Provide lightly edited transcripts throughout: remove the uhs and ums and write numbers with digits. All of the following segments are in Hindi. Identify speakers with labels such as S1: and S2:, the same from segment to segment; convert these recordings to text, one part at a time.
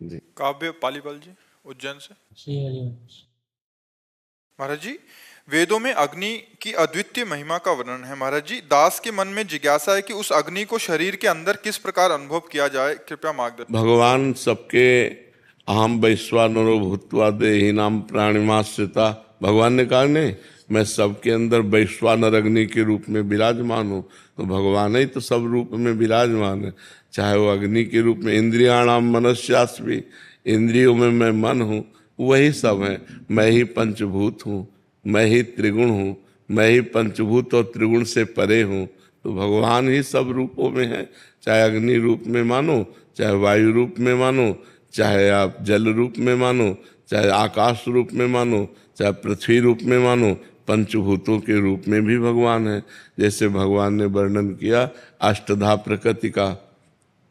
S1: जी।
S2: काव्य पालीवाल जी उज्जैन से।
S3: श्री हरिवंश।
S2: महाराज जी, वेदों में अग्नि की अद्वितीय महिमा का वर्णन है। महाराज जी, दास के मन में जिज्ञासा है कि उस अग्नि को शरीर के अंदर किस प्रकार अनुभव किया जाए, कृपया मार्गदर्शन।
S1: भगवान सबके अहम वैश्वानरो भूत्वा देहिनाम प्राणिमाश्रिता, भगवान ने कहा नहीं मैं सबके अंदर वैश्वानर अग्नि के रूप में विराजमान हूँ, तो भगवान ही तो सब रूप में विराजमान है। चाहे वो अग्नि के रूप में इंद्रियाणाम मनस्यास्मि, इंद्रियों में मैं मन हूँ, वही सब है। मैं ही पंचभूत हूँ, मैं ही त्रिगुण हूँ, मैं ही पंचभूत और त्रिगुण से परे हूँ। तो भगवान ही सब रूपों में है। चाहे अग्नि रूप में मानो, चाहे वायु रूप में मानो, चाहे आप जल रूप में मानो, चाहे आकाश रूप में मानो, चाहे पृथ्वी रूप में मानो, पंचभूतों के रूप में भी भगवान है। जैसे भगवान ने वर्णन किया अष्टधा प्रकृति का,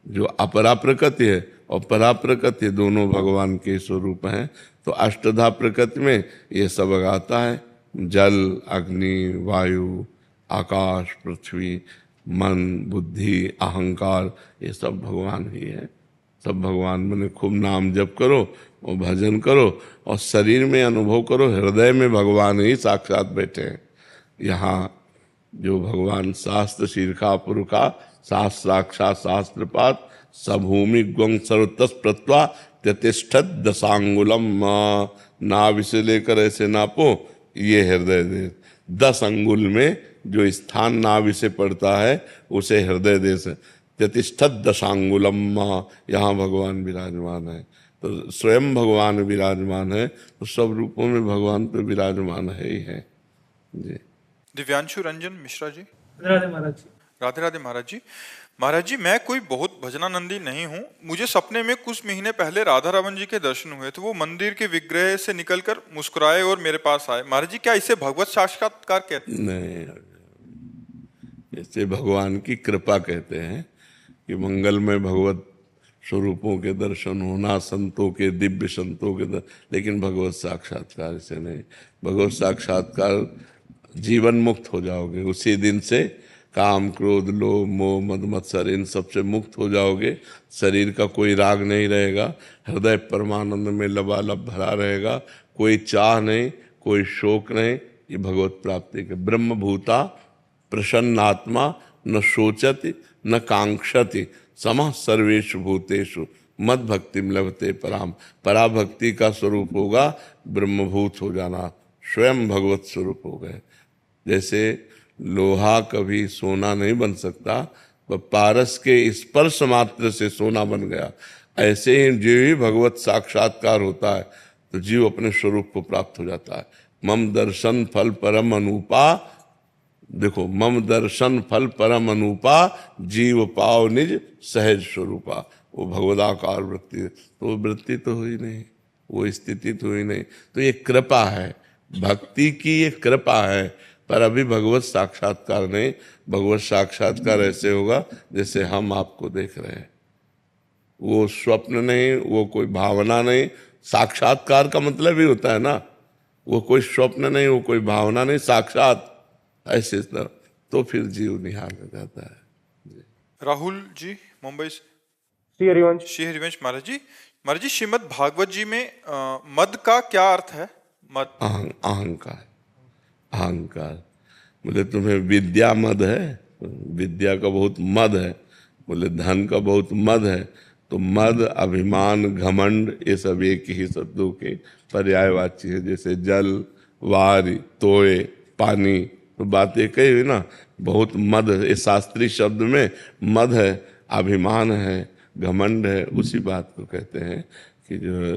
S1: जो अपरा प्रकृति है और परा प्रकृति दोनों भगवान के स्वरूप हैं। तो अष्टधा प्रकृति में ये सब आता है, जल, अग्नि, वायु, आकाश, पृथ्वी, मन, बुद्धि, अहंकार, ये सब भगवान ही है। सब भगवान मैंने खूब नाम जप करो और भजन करो और शरीर में अनुभव करो, हृदय में भगवान ही साक्षात बैठे हैं। यहाँ जो भगवान शास्त्र शीर्षापुर का शास्त्राक्षात शास्त्रपात सभूमि ग्वं सर्वतस प्रत्वा त्यतिष्ठत दशांगुलम, नाभि से लेकर ऐसे नापो, ये हृदय देश 10 अंगुल में जो स्थान नाभि से पड़ता है उसे हृदय देश है। त्यतिष्ठत दशांगुलम, यहाँ भगवान विराजमान है। तो स्वयं भगवान विराजमान है, तो सब रूपों में भगवान तो विराजमान है ही है जी।
S2: दिव्यांशु रंजन मिश्रा जी।
S3: राधे महाराज जी।
S2: राधे राधे महाराज जी। महाराज जी, मैं कोई बहुत भजनानंदी नहीं हूँ। मुझे सपने में कुछ महीने पहले राधा रमन जी के दर्शन हुए थे। वो मंदिर के विग्रह से निकलकर मुस्कुराए और मेरे पास आए। महाराज जी, क्या इसे भगवत साक्षात्कार कहते हैं?
S1: नहीं, इसे भगवान की कृपा कहते हैं कि मंगलमय भगवत स्वरूपों के दर्शन होना, संतों के, दिव्य संतों के लेकिन भगवत साक्षात्कार इसे नहीं। भगवत साक्षात्कार जीवन मुक्त हो जाओगे उसी दिन से। काम, क्रोध, लोभ, मोह, मद, मत्सर, इन सब से मुक्त हो जाओगे। शरीर का कोई राग नहीं रहेगा, हृदय परमानंद में लबालब भरा रहेगा। कोई चाह नहीं, कोई शोक नहीं। ये भगवत प्राप्ति के ब्रह्मभूता प्रसन्नात्मा न शोचति न कांक्षति समः सर्वेषु भूतेषु मद भक्तिम लभते पराम। पराभक्ति का स्वरूप होगा ब्रह्मभूत हो जाना, स्वयं भगवत स्वरूप हो गए। जैसे लोहा कभी सोना नहीं बन सकता, वह पारस के स्पर्श मात्र से सोना बन गया। ऐसे ही जो ही भगवत साक्षात्कार होता है तो जीव अपने स्वरूप को प्राप्त हो जाता है। मम दर्शन फल परम अनुपा, देखो, मम दर्शन फल परम अनुपा जीव पाव निज सहज स्वरूपा। वो भगवदाकार वृत्ति, तो वो वृत्ति तो हुई नहीं, वो स्थिति तो हुई नहीं। तो ये कृपा है, भक्ति की ये कृपा है। पर अभी भगवत साक्षात्कार नहीं। भगवत साक्षात्कार ऐसे होगा जैसे हम आपको देख रहे हैं। वो स्वप्न नहीं, वो कोई भावना नहीं। साक्षात्कार का मतलब ही होता है ना, वो कोई स्वप्न नहीं, वो कोई भावना नहीं, साक्षात ऐसे तो फिर जीव निहाल हो जाता है।
S2: राहुल जी मुंबई से।
S3: श्री हरिवंश।
S2: श्री हरिवंश महाराज जी। महाराज जी, श्रीमद् भागवत जी में मद का क्या अर्थ है? मद
S1: अहंकार, अहंकार। बोले तुम्हें विद्या मद है, विद्या का बहुत मद है। बोले धन का बहुत मद है। तो मद, अभिमान, घमंड, ये सब एक ही शब्दों के पर्यायवाची है। जैसे जल, वारी, तोय, पानी, तो बात एक ही हुई ना। बहुत मद, ये शास्त्रीय शब्द में मद है, अभिमान है, घमंड है। उसी बात को कहते हैं कि जो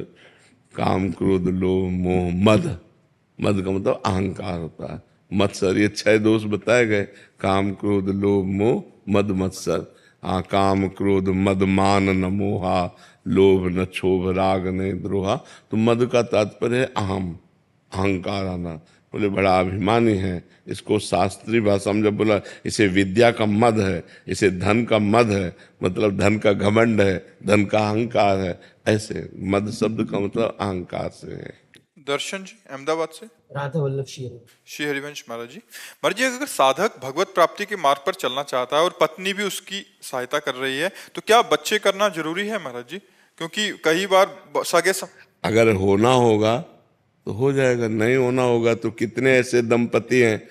S1: काम, क्रोध, लोभ, मोह, मद। मद का मतलब अहंकार होता है। मत्सर, ये 6 दोष बताए गए, काम, क्रोध, लोभ, मोह, मद, मत्सर। हाँ, काम, क्रोध, मद, मान न मोहा, लोभ न क्षोभ, राग न द्रोहा। तो मद का तात्पर्य है अहम, अहंकार आना। बोले बड़ा अभिमानी है। इसको शास्त्रीय भाषा में जब बोला इसे विद्या का मद है, इसे धन का मद है, मतलब धन का घमंड है, धन का अहंकार है। ऐसे मद शब्द का मतलब अहंकार से है।
S2: दर्शन जी अहमदाबाद से।
S3: राधा वल्लभ
S2: श्री हरिवंश महाराज जी। महाराज जी, अगर साधक भगवत प्राप्ति के मार्ग पर चलना चाहता है और पत्नी भी उसकी सहायता कर रही है, तो क्या बच्चे करना जरूरी है महाराज जी? क्योंकि कई बार सगे
S1: अगर होना होगा तो हो जाएगा, नहीं होना होगा तो कितने ऐसे दंपति हैं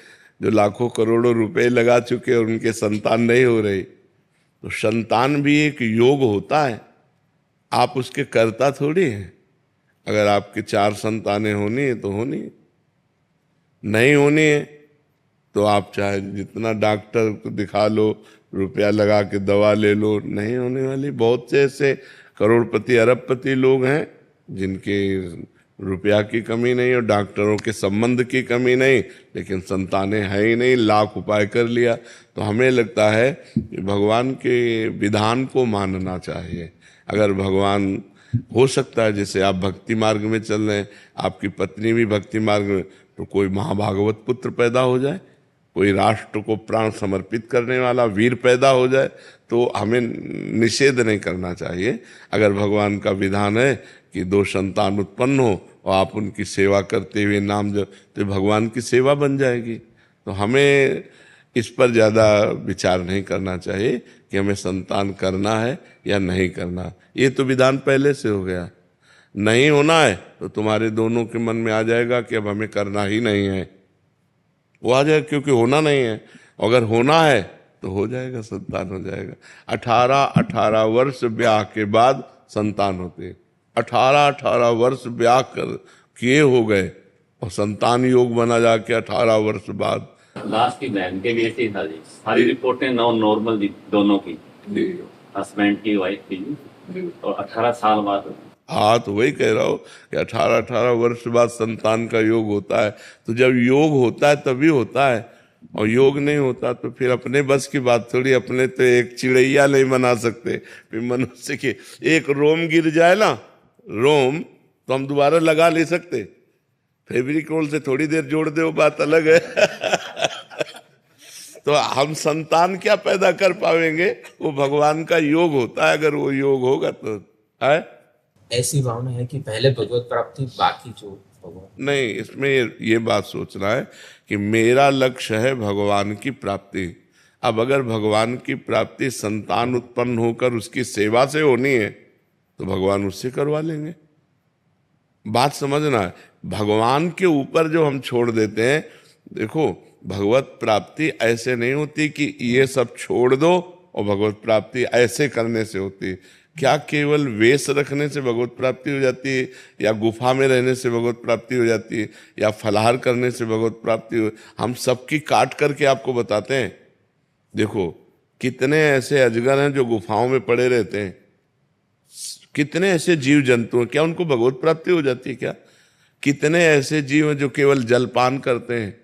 S1: जो लाखों करोड़ों रुपए लगा चुके और उनके संतान नहीं हो रही। तो संतान भी एक योग होता है, आप उसके कर्ता थोड़ी हैं। अगर आपके 4 संतानें होनी है तो होनी है, नहीं होनी है तो आप चाहे जितना डॉक्टर को दिखा लो, रुपया लगा के दवा ले लो, नहीं होने वाली। बहुत से ऐसे करोड़पति अरबपति लोग हैं जिनके रुपया की कमी नहीं और डॉक्टरों के संबंध की कमी नहीं, लेकिन संतानें है ही नहीं, लाख उपाय कर लिया। तो हमें लगता है कि भगवान के विधान को मानना चाहिए। अगर भगवान हो सकता है, जैसे आप भक्ति मार्ग में चल रहे हैं, आपकी पत्नी भी भक्ति मार्ग में, तो कोई महाभागवत पुत्र पैदा हो जाए, कोई राष्ट्र को प्राण समर्पित करने वाला वीर पैदा हो जाए, तो हमें निषेध नहीं करना चाहिए। अगर भगवान का विधान है कि 2 संतान उत्पन्न हो और आप उनकी सेवा करते हुए नाम जप, तो भगवान की सेवा बन जाएगी। तो हमें इस पर ज़्यादा विचार नहीं करना चाहिए कि हमें संतान करना है या नहीं करना। ये तो विधान पहले से हो गया। नहीं होना है तो तुम्हारे दोनों के मन में आ जाएगा कि अब हमें करना ही नहीं है, वो आ जाएगा, क्योंकि होना नहीं है। अगर होना है तो हो जाएगा, संतान हो जाएगा। 18 वर्ष ब्याह के बाद संतान होते हैं। 18 वर्ष ब्याह कर किए हो गए और संतान योग बना जाके 18 वर्ष बाद।
S4: लास्ट की बहन के भी ऐसे ही था जी, सारी रिपोर्टें नॉर्मल थी दोनों की, हस्बैंड की, वाइफ की, और 18 साल बाद।
S1: हाँ, तो वही कह रहा हूँ कि 18 वर्ष बाद संतान का योग होता है। तो जब योग होता है तभी होता है, और योग नहीं होता तो फिर अपने बस की बात थोड़ी। अपने तो एक चिड़ैया नहीं बना सकते, फिर मनुष्य के एक रोम गिर जाए ना, रोम तो हम दोबारा लगा ले सकते, फेविकोल से थोड़ी देर जोड़ दे, वो बात अलग है। तो हम संतान क्या पैदा कर पाएंगे, वो भगवान का योग होता है। अगर वो योग होगा तो है।
S5: ऐसी भावना है कि पहले भगवत प्राप्ति, बाकी जो भगवान।
S1: नहीं, इसमें ये बात सोचना है कि मेरा लक्ष्य है भगवान की प्राप्ति। अब अगर भगवान की प्राप्ति संतान उत्पन्न होकर उसकी सेवा से होनी है तो भगवान उससे करवा लेंगे। बात समझना है, भगवान के ऊपर जो हम छोड़ देते हैं। देखो, भगवत प्राप्ति ऐसे नहीं होती कि ये सब छोड़ दो और भगवत प्राप्ति ऐसे करने से होती है। क्या केवल वेश रखने से भगवत प्राप्ति हो जाती है, या गुफा में रहने से भगवत प्राप्ति हो जाती है, या फलाहार करने से भगवत प्राप्ति हो? हम सबकी काट करके आपको बताते हैं। देखो, कितने ऐसे अजगर हैं जो गुफाओं में पड़े रहते हैं, कितने ऐसे जीव जंतु हैं, क्या उनको भगवत प्राप्ति हो जाती है क्या? कितने ऐसे जीव हैं जो केवल जलपान करते हैं,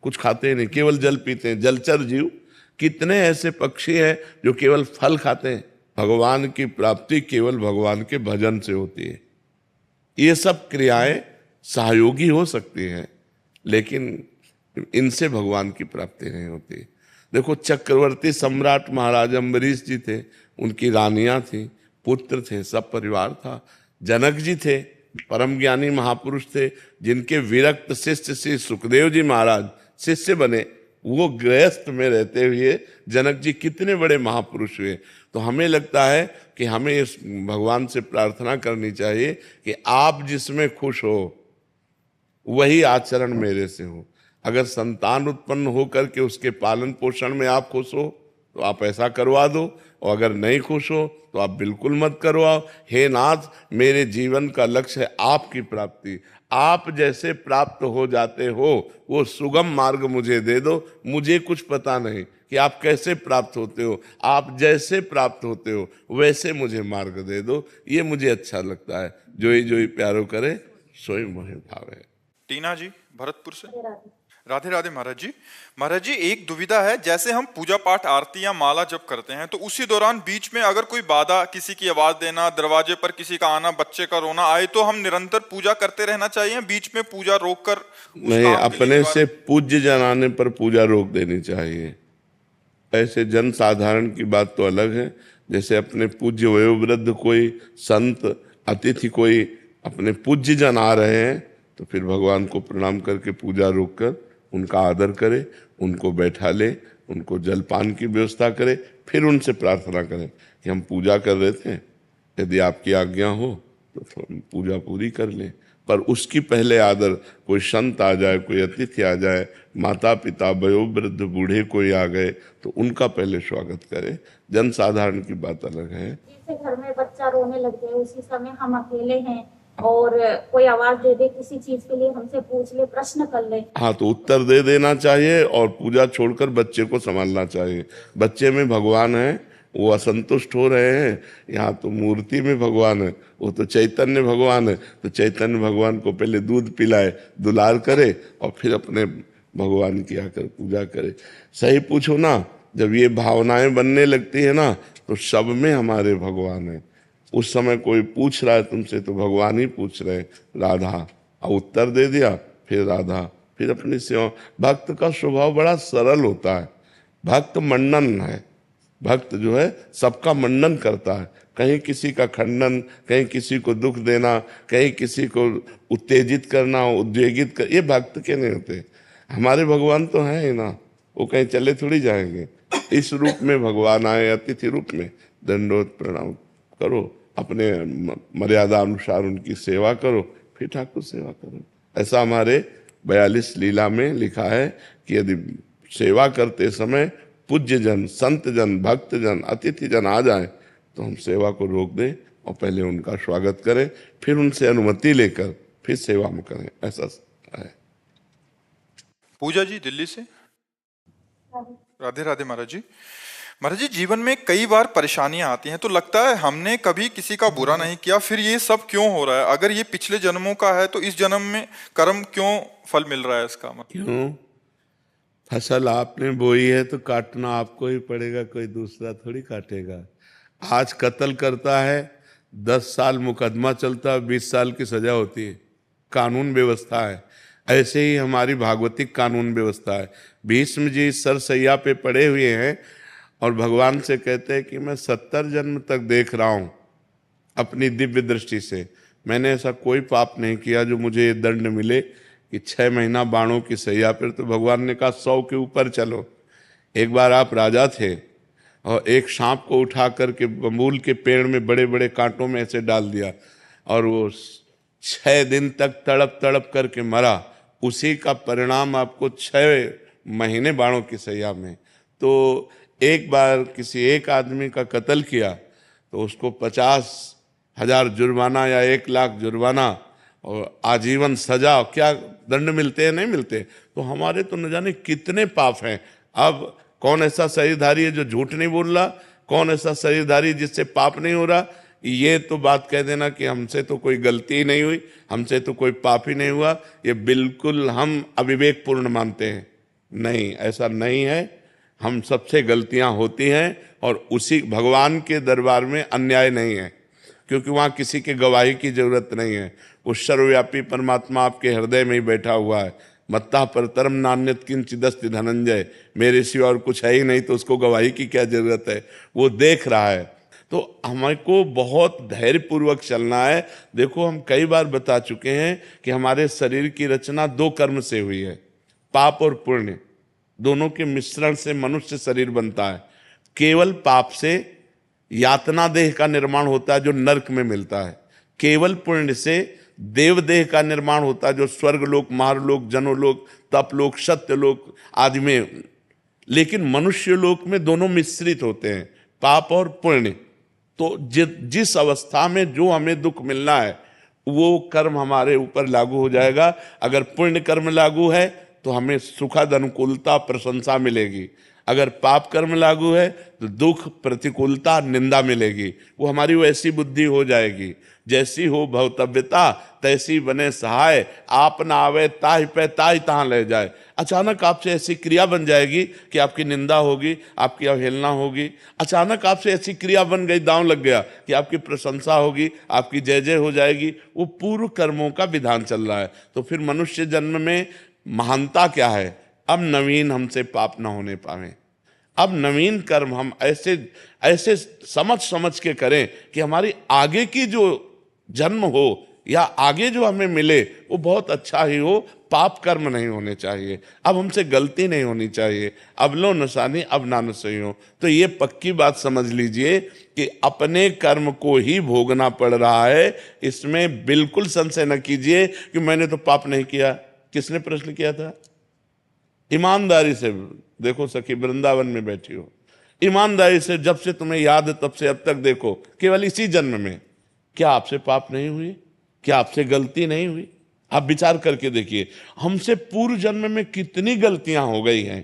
S1: कुछ खाते नहीं, केवल जल पीते हैं, जलचर जीव। कितने ऐसे पक्षी हैं जो केवल फल खाते हैं। भगवान की प्राप्ति केवल भगवान के भजन से होती है। ये सब क्रियाएं सहयोगी हो सकती हैं, लेकिन इनसे भगवान की प्राप्ति नहीं होती। देखो, चक्रवर्ती सम्राट महाराज अम्बरीश जी थे, उनकी रानियां थी, पुत्र थे, सब परिवार था। जनक जी थे, परम ज्ञानी महापुरुष थे, जिनके विरक्त शिष्य श्री सुखदेव जी महाराज शिष्य बने। वो गृहस्थ में रहते हुए जनक जी कितने बड़े महापुरुष हुए। तो हमें लगता है कि हमें इस भगवान से प्रार्थना करनी चाहिए कि आप जिसमें खुश हो वही आचरण मेरे से हो। अगर संतान उत्पन्न हो करके उसके पालन पोषण में आप खुश हो तो आप ऐसा करवा दो, और अगर नहीं खुश हो तो आप बिल्कुल मत करवाओ। हे नाथ, मेरे जीवन का लक्ष्य है आपकी प्राप्ति। आप जैसे प्राप्त हो जाते हो वो सुगम मार्ग मुझे दे दो। मुझे कुछ पता नहीं कि आप कैसे प्राप्त होते हो, आप जैसे प्राप्त होते हो वैसे मुझे मार्ग दे दो। ये मुझे अच्छा लगता है। जोई प्यारो करे सोई मोहि भावे।
S2: टीना जी भरतपुर से। राधे राधे महाराज जी। महाराज जी, एक दुविधा है, जैसे हम पूजा पाठ, आरती या माला जप करते हैं तो उसी दौरान बीच में अगर कोई बाधा, किसी की आवाज देना, दरवाजे पर किसी का आना, बच्चे का रोना आए, तो हम निरंतर पूजा करते रहना चाहिए, बीच में पूजा रोककर
S1: नहीं, अपने से पूज्य जनाने पर पूजा रोक देनी चाहिए। ऐसे जन साधारण की बात तो अलग है। जैसे अपने पूज्य वयोवृद्ध कोई संत, अतिथि कोई अपने पूज्य जन आ रहे हैं तो फिर भगवान को प्रणाम करके पूजा रोककर उनका आदर करे, उनको बैठा ले, उनको जलपान की व्यवस्था करे, फिर उनसे प्रार्थना करें कि हम पूजा कर रहे थे, यदि आपकी आज्ञा हो तो पूजा पूरी कर लें, पर उसकी पहले आदर, कोई संत आ जाए, कोई अतिथि आ जाए, माता पिता, वयोवृद्ध, बूढ़े कोई आ गए तो उनका पहले स्वागत करें। जन साधारण की बात अलग है।
S6: जैसे घर में बच्चा रोने लग जाए, उसी समय हम अकेले हैं और कोई आवाज दे दे, किसी चीज के लिए हमसे पूछ ले, प्रश्न कर ले,
S1: हाँ, तो उत्तर दे देना चाहिए और पूजा छोड़कर बच्चे को संभालना चाहिए। बच्चे में भगवान है, वो असंतुष्ट हो रहे हैं, यहाँ तो मूर्ति में भगवान है, वो तो चैतन्य भगवान है। तो चैतन्य भगवान को पहले दूध पिलाए, दुलार करे और फिर अपने भगवान की आकर पूजा करे। सही पूछो ना, जब ये भावनाएं बनने लगती है ना तो सब में हमारे भगवान है। उस समय कोई पूछ रहा है तुमसे तो भगवान ही पूछ रहे हैं, राधा, और उत्तर दे दिया, फिर राधा, फिर अपनी सेवा। भक्त का स्वभाव बड़ा सरल होता है, भक्त मंडन है। भक्त जो है सबका मंडन करता है, कहीं किसी का खंडन, कहीं किसी को दुख देना, कहीं किसी को उत्तेजित करना, उद्वेगित कर, ये भक्त के नहीं होते। हमारे भगवान तो हैं ही ना, वो कहीं चले थोड़ी जाएंगे। इस रूप में भगवान आए, अतिथि रूप में, दंडोत प्रणाम करो, अपने मर्यादा अनुसार उनकी सेवा करो, फिर ठाकुर सेवा करो। ऐसा हमारे 42 लीला में लिखा है कि यदि सेवा करते समय पूज्य जन, संत जन, भक्त जन, अतिथि जन आ जाए तो हम सेवा को रोक दें और पहले उनका स्वागत करें, फिर उनसे अनुमति लेकर फिर सेवा में करें। ऐसा है।
S2: पूजा जी दिल्ली से। राधे राधे महाराज जी। महाराज जी, जीवन में कई बार परेशानियां आती हैं तो लगता है हमने कभी किसी का बुरा नहीं किया, फिर ये सब क्यों हो रहा है? अगर ये पिछले जन्मों का है तो इस जन्म में कर्म क्यों फल मिल रहा है इसका?
S1: क्यों? फसल आपने बोई है तो काटना आपको ही पड़ेगा, कोई दूसरा थोड़ी काटेगा। आज कत्ल करता है, 10 साल मुकदमा चलता है, 20 साल की सजा होती है, कानून व्यवस्था है। ऐसे ही हमारी भागवतिक कानून व्यवस्था है। भीष्म जी सरसैया पे पड़े हुए हैं और भगवान से कहते हैं कि मैं 70 जन्म तक देख रहा हूँ अपनी दिव्य दृष्टि से, मैंने ऐसा कोई पाप नहीं किया जो मुझे ये दंड मिले कि 6 महीना बाणों की सैया पर। तो भगवान ने कहा 100 के ऊपर चलो। एक बार आप राजा थे और एक सांप को उठा करके बबूल के पेड़ में बड़े बड़े कांटों में ऐसे डाल दिया और वो 6 दिन तक तड़प तड़प करके मरा। उसी का परिणाम आपको 6 महीने बाणों की सैया में। तो एक बार किसी एक आदमी का कत्ल किया तो उसको 50,000 जुर्माना या 1 लाख जुर्माना और आजीवन सजा, क्या दंड मिलते हैं? नहीं मिलते। तो हमारे तो न जाने कितने पाप हैं। अब कौन ऐसा शरीरधारी है जो झूठ नहीं बोल रहा? कौन ऐसा शरीरधारी जिससे पाप नहीं हो रहा? ये तो बात कह देना कि हमसे तो कोई गलती ही नहीं हुई, हमसे तो कोई पाप ही नहीं हुआ, ये बिल्कुल हम अविवेकपूर्ण मानते हैं। नहीं, ऐसा नहीं है। हम सबसे गलतियां होती हैं और उसी धर्म के दरबार में अन्याय नहीं है, क्योंकि वहाँ किसी के गवाही की जरूरत नहीं है। वो सर्वव्यापी परमात्मा आपके हृदय में ही बैठा हुआ है। मत्ता परतरम नान्यत किंचिदस्ति धनंजय, मेरे सिवा और कुछ है ही नहीं, तो उसको गवाही की क्या जरूरत है? वो देख रहा है। तो हमको बहुत धैर्यपूर्वक चलना है। देखो, हम कई बार बता चुके हैं कि हमारे शरीर की रचना 2 कर्म से हुई है, पाप और पुण्य, दोनों के मिश्रण से मनुष्य शरीर बनता है। केवल पाप से यातना देह का निर्माण होता है जो नरक में मिलता है, केवल पुण्य से देव देह का निर्माण होता है जो स्वर्गलोक, मारलोक, जनोलोक, तपलोक, सत्यलोक आदि में। लेकिन मनुष्य लोक में दोनों मिश्रित होते हैं, पाप और पुण्य। तो जिस अवस्था में जो हमें दुख मिलना है वो कर्म हमारे ऊपर लागू हो जाएगा। अगर पुण्य कर्म लागू है तो हमें सुखद अनुकूलता, प्रशंसा मिलेगी। अगर पाप कर्म लागू है तो दुख, प्रतिकूलता, निंदा मिलेगी। वो हमारी वैसी बुद्धि हो जाएगी, जैसी हो भवतव्यता तैसी बने सहाय, आप ना आवे ताहि पे ताहि तहाँ ले जाए। अचानक आपसे ऐसी क्रिया बन जाएगी कि आपकी निंदा होगी, आपकी अवहेलना होगी। अचानक आपसे ऐसी क्रिया बन गई, दांव लग गया कि आपकी प्रशंसा होगी, आपकी जय जय हो जाएगी। वो पूर्व कर्मों का विधान चल रहा है। तो फिर मनुष्य जन्म में महानता क्या है? अब नवीन हमसे पाप न होने पावे। अब नवीन कर्म हम ऐसे ऐसे समझ के करें कि हमारी आगे की जो जन्म हो या आगे जो हमें मिले वो बहुत अच्छा ही हो, पाप कर्म नहीं होने चाहिए, अब हमसे गलती नहीं होनी चाहिए, अब लो नशानी अब ना सही हो। तो ये पक्की बात समझ लीजिए कि अपने कर्म को ही भोगना पड़ रहा है, इसमें बिल्कुल संशय न कीजिए कि मैंने तो पाप नहीं किया। किसने प्रश्न किया था? ईमानदारी से देखो सखी, वृंदावन में बैठी हो, ईमानदारी से जब से तुम्हें याद है तब से अब तक देखो, केवल इसी जन्म में क्या आपसे पाप नहीं हुई? क्या आपसे गलती नहीं हुई? आप विचार करके देखिए, हमसे पूर्व जन्म में कितनी गलतियां हो गई हैं,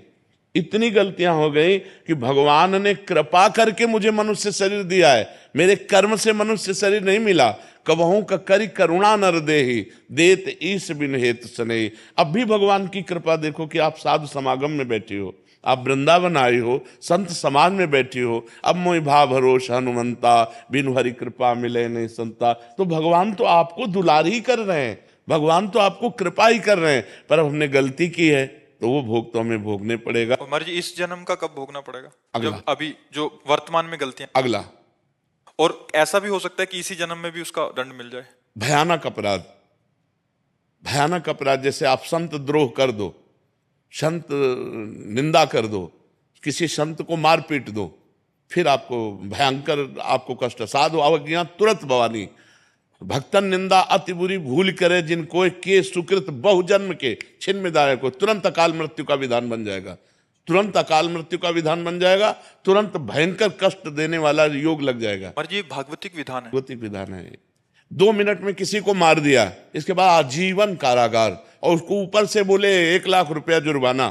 S1: इतनी गलतियां हो गई कि भगवान ने कृपा करके मुझे मनुष्य शरीर दिया है, मेरे कर्म से मनुष्य शरीर नहीं मिला। कबहू का करी करुणा नर देहि, देत ईश बिन हेत सनेहि। अब भी भगवान की कृपा देखो कि आप साधु समागम में बैठी हो, आप वृंदावन आई हो, संत समाज में बैठी हो। अब मोहि भाव भरोस हनुमंता, बिनु हरि कृपा मिले नहीं संता। तो भगवान तो आपको दुलार ही कर रहे हैं, भगवान तो आपको कृपा ही कर रहे हैं, पर अब हमने गलती की है तो वो भोग तो हमें भोगने पड़ेगा।
S2: और महाराज जी इस जन्म का कब भोगना पड़ेगा?
S1: अगला।
S2: जब अभी जो वर्तमान में गलतियां,
S1: अगला।
S2: और ऐसा भी हो सकता है कि इसी जन्म में भी उसका दंड मिल जाए।
S1: भयानक अपराध, भयानक अपराध, जैसे आप संत द्रोह कर दो, संत निंदा कर दो, किसी संत को मार पीट दो, फिर आपको भयंकर आपको कष्ट। साधु अवज्ञा तुरंत भवानी, भक्तन निंदा अति बुरी भूल करे, जिनको के सुकृत बहुजन्म के छिन्न मिदाय को, तुरंत अकाल मृत्यु का विधान बन जाएगा, तुरंत अकाल मृत्यु का विधान बन जाएगा, तुरंत भयंकर कष्ट देने वाला योग लग जाएगा।
S2: महाराज जी भागवतिक विधान है,
S1: भागवतिक विधान है। 2 मिनट में किसी को मार दिया, इसके बाद आजीवन कारागार, और उसको ऊपर से बोले 1 लाख रुपया जुर्माना।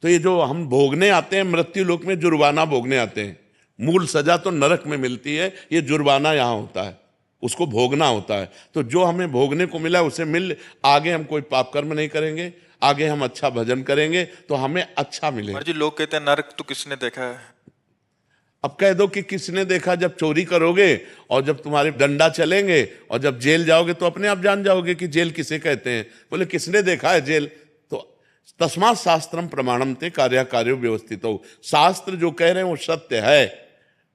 S1: तो ये जो हम भोगने आते हैं, मृत्यु लोक में जुर्माना भोगने आते हैं, मूल सजा तो नरक में मिलती है, ये जुर्माना यहाँ होता है, उसको भोगना होता है। तो जो हमें भोगने को मिला उसे मिल, आगे हम कोई पाप कर्म नहीं करेंगे, आगे हम अच्छा भजन करेंगे तो हमें अच्छा मिलेगा।
S2: महाराज जी लोग कहते हैं नरक तो किसने देखा है?
S1: अब कह दो कि किसने देखा, जब चोरी करोगे और जब तुम्हारे डंडा चलेंगे और जब जेल जाओगे तो अपने आप जान जाओगे कि जेल किसे कहते हैं। बोले किसने देखा है जेल? तो तस्मात् शास्त्रम प्रमाणम ते कार्य कार्यो व्यवस्थित हो। शास्त्र जो कह रहे हैं वो सत्य है,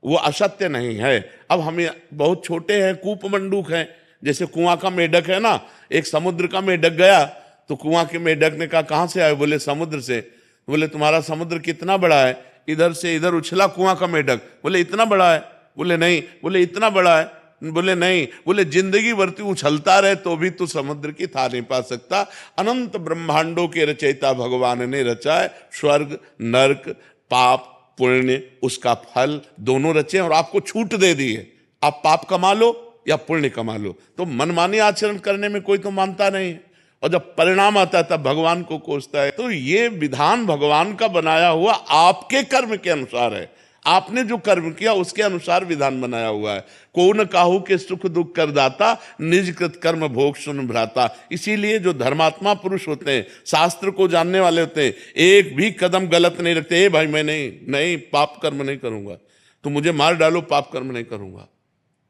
S1: वो असत्य नहीं है। अब हम बहुत छोटे हैं, कूप मंडूक हैं, जैसे कुआं का मेढक है ना, एक समुद्र का मेढक गया तो कुआं के मेढक ने कहा कहां से आए? बोले समुद्र से। बोले तुम्हारा समुद्र कितना बड़ा है? इधर से इधर उछला कुआं का मेढक। बोले इतना बड़ा है? बोले नहीं। बोले इतना बड़ा है? बोले नहीं। बोले जिंदगी भर तू उछलता रहे तो भी तू समुद्र की था नहीं पा सकता। अनंत ब्रह्मांडों के रचयिता भगवान ने रचा है, स्वर्ग नरक पाप पुण्य उसका फल दोनों रचे और आपको छूट दे दी है, आप पाप कमा लो या पुण्य कमा लो। तो मनमानी आचरण करने में कोई तो मानता नहीं है, और जब परिणाम आता है तब भगवान को कोसता है। तो ये विधान भगवान का बनाया हुआ आपके कर्म के अनुसार है, आपने जो कर्म किया उसके अनुसार विधान बनाया हुआ है। को न काहू के सुख दुख कर दाता, निज कृत कर्म भोग सुन भ्राता। इसीलिए जो धर्मात्मा पुरुष होते हैं, शास्त्र को जानने वाले होते हैं, एक भी कदम गलत नहीं रखते। भाई मैं नहीं पाप कर्म नहीं करूंगा, तो मुझे मार डालो पाप कर्म नहीं करूंगा,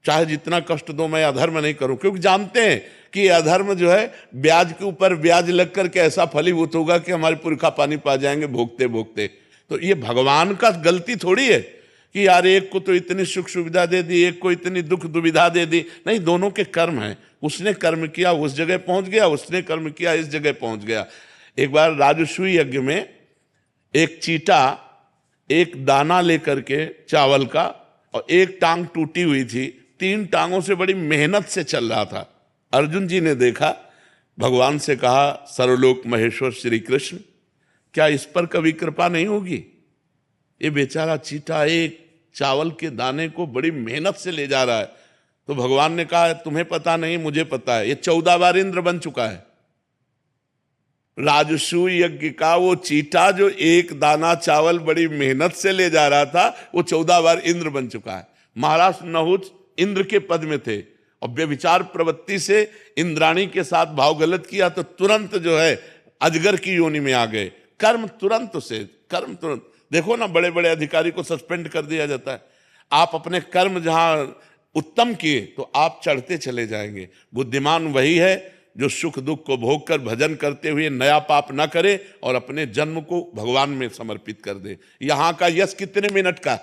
S1: चाहे जितना कष्ट दो मैं अधर्म नहीं करूं, क्योंकि जानते हैं कि अधर्म जो है ब्याज के ऊपर ब्याज लग करके ऐसा फलीभूत होगा कि हमारे पुरखा पानी पा जाएंगे भोगते भोगते। तो ये भगवान का गलती थोड़ी है कि यार एक को तो इतनी सुख सुविधा दे दी, एक को इतनी दुख दुविधा दे दी। नहीं, दोनों के कर्म हैं। उसने कर्म किया उस जगह पहुंच गया, उसने कर्म किया इस जगह पहुंच गया। एक बार राजसूय यज्ञ में एक चीटा एक दाना लेकर के चावल का, और एक टांग टूटी हुई थी, 3 टांगों से बड़ी मेहनत से चल रहा था। अर्जुन जी ने देखा, भगवान से कहा सर्वलोक महेश्वर श्री कृष्ण, क्या इस पर कभी कृपा नहीं होगी? ये बेचारा चीटा एक चावल के दाने को बड़ी मेहनत से ले जा रहा है। तो भगवान ने कहा तुम्हें पता नहीं मुझे पता है, ये 14 बार इंद्र बन चुका है। राजसूय यज्ञ का वो चीटा जो एक दाना चावल बड़ी मेहनत से ले जा रहा था, वो 14 बार इंद्र बन चुका है। महाराज नहुष इंद्र के पद में थे और व्यभिचार प्रवृत्ति से इंद्राणी के साथ भाव गलत किया तो तुरंत जो है अजगर की योनि में आ गए। कर्म तुरंत देखो ना, बड़े बड़े अधिकारी को सस्पेंड कर दिया जाता है। आप अपने कर्म जहां उत्तम किए तो आप चढ़ते चले जाएंगे। बुद्धिमान वही है जो सुख दुख को भोग कर भजन करते हुए नया पाप न करे और अपने जन्म को भगवान में समर्पित कर दे। यहां का यश कितने मिनट का?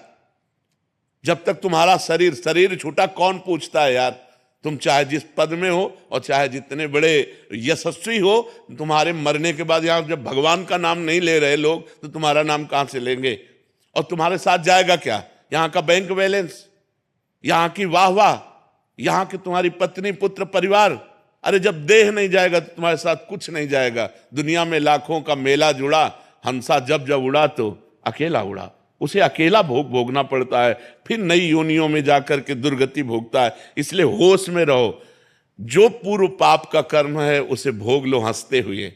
S1: जब तक तुम्हारा शरीर छूटा कौन पूछता है यार? तुम चाहे जिस पद में हो और चाहे जितने बड़े यशस्वी हो, तुम्हारे मरने के बाद यहाँ जब भगवान का नाम नहीं ले रहे लोग, तो तुम्हारा नाम कहाँ से लेंगे? और तुम्हारे साथ जाएगा क्या? यहाँ का बैंक बैलेंस, यहाँ की वाह वाह, यहाँ की तुम्हारी पत्नी, पुत्र, परिवार। अरे जब देह नहीं जाएगा तो तुम्हारे साथ कुछ नहीं जाएगा। दुनिया में लाखों का मेला जुड़ा, हंसा जब जब उड़ा तो अकेला उड़ा। उसे अकेला भोगना पड़ता है, फिर नई योनियों में जाकर के दुर्गति भोगता है। इसलिए होश में रहो, जो पूर्व पाप का कर्म है उसे भोग लो हंसते हुए।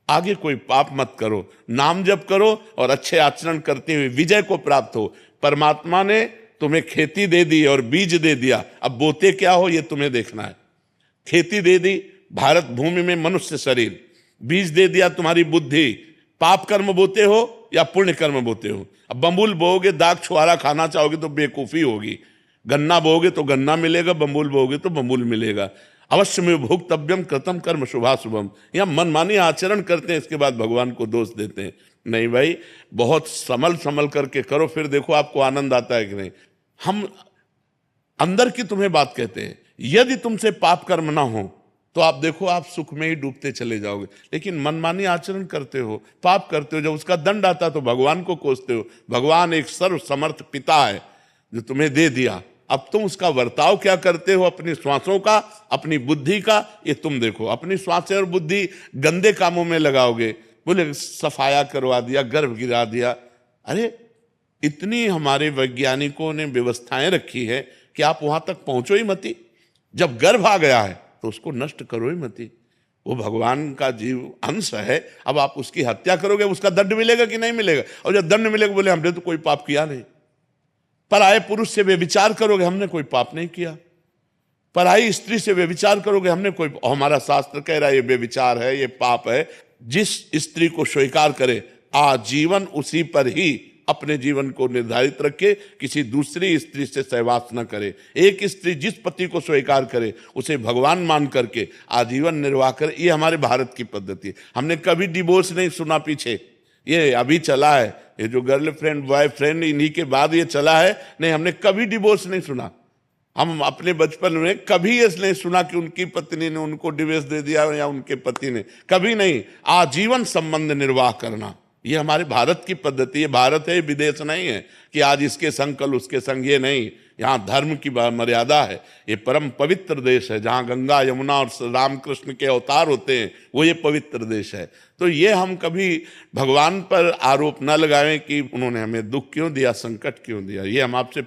S1: आगे कोई पाप मत करो, नाम जप करो और अच्छे आचरण करते हुए विजय को प्राप्त हो। परमात्मा ने तुम्हें खेती दे दी और बीज दे दिया, अब बोते क्या हो ये तुम्हें देखना है। खेती दे दी, भारत भूमि में मनुष्य शरीर, बीज दे दिया तुम्हारी बुद्धि। पाप कर्म बोते हो या पुण्य कर्म बोते हो? अब बम्बुल बोओगे, दाग छुआरा खाना चाहोगे तो बेवकूफी होगी। गन्ना बोओगे तो गन्ना मिलेगा, बम्बुल बोओगे तो बम्बुल मिलेगा। अवश्य में भोक्तव्यम कृतम कर्म शुभाशुभम। या मनमानी आचरण करते हैं, इसके बाद भगवान को दोष देते हैं। नहीं भाई, बहुत संभल करके करो, फिर देखो आपको आनंद आता है कि नहीं। हम अंदर की तुम्हें बात कहते हैं। यदि तुमसे पाप कर्म ना हो तो आप देखो, आप सुख में ही डूबते चले जाओगे। लेकिन मनमानी आचरण करते हो, पाप करते हो, जब उसका दंड आता तो भगवान को कोसते हो। भगवान एक सर्व समर्थ पिता है जो तुम्हें दे दिया, अब तुम उसका वर्ताव क्या करते हो, अपनी श्वासों का, अपनी बुद्धि का, ये तुम देखो। अपनी श्वासें और बुद्धि गंदे कामों में लगाओगे, बोले सफाया करवा दिया, गर्भ गिरा दिया। अरे इतनी हमारे वैज्ञानिकों ने व्यवस्थाएं रखी है कि आप वहां तक पहुंचो ही मती। जब गर्भ आ गया है तो उसको नष्ट करो ही मती। वो भगवान का जीव अंश है, अब आप उसकी हत्या करोगे, उसका दंड मिलेगा कि नहीं मिलेगा? और जब दंड मिलेगा बोले हमने तो कोई पाप किया नहीं। पराये पुरुष से व्यभिचार करोगे, हमने कोई पाप नहीं किया। पराई स्त्री से व्यभिचार करोगे, हमने कोई, हमारा शास्त्र कह रहा है ये व्यभिचार है, ये पाप है। जिस स्त्री को स्वीकार करे आजीवन उसी पर ही अपने जीवन को निर्धारित रखे, किसी दूसरी स्त्री से सहवास न करे। एक स्त्री जिस पति को स्वीकार करे उसे भगवान मान करके आजीवन निर्वाह करे। ये हमारे भारत की पद्धति है। हमने कभी डिवोर्स नहीं सुना पीछे, ये अभी चला है, ये जो गर्लफ्रेंड बॉयफ्रेंड इन्हीं के बाद ये चला है। नहीं, हमने कभी डिवोर्स नहीं सुना। हम अपने बचपन में कभी ये नहीं सुना कि उनकी पत्नी ने उनको डिवोर्स दे दिया या उनके पति ने, कभी नहीं। आजीवन संबंध निर्वाह करना, ये हमारे भारत की पद्धति है। भारत है, विदेश नहीं है कि आज इसके संग कल उसके संग, ये नहीं। यहाँ धर्म की मर्यादा है। ये परम पवित्र देश है, जहाँ गंगा यमुना और रामकृष्ण के अवतार होते हैं, वो ये पवित्र देश है। तो ये हम कभी भगवान पर आरोप न लगाएं कि उन्होंने हमें दुख क्यों दिया, संकट क्यों दिया। ये हम आपसे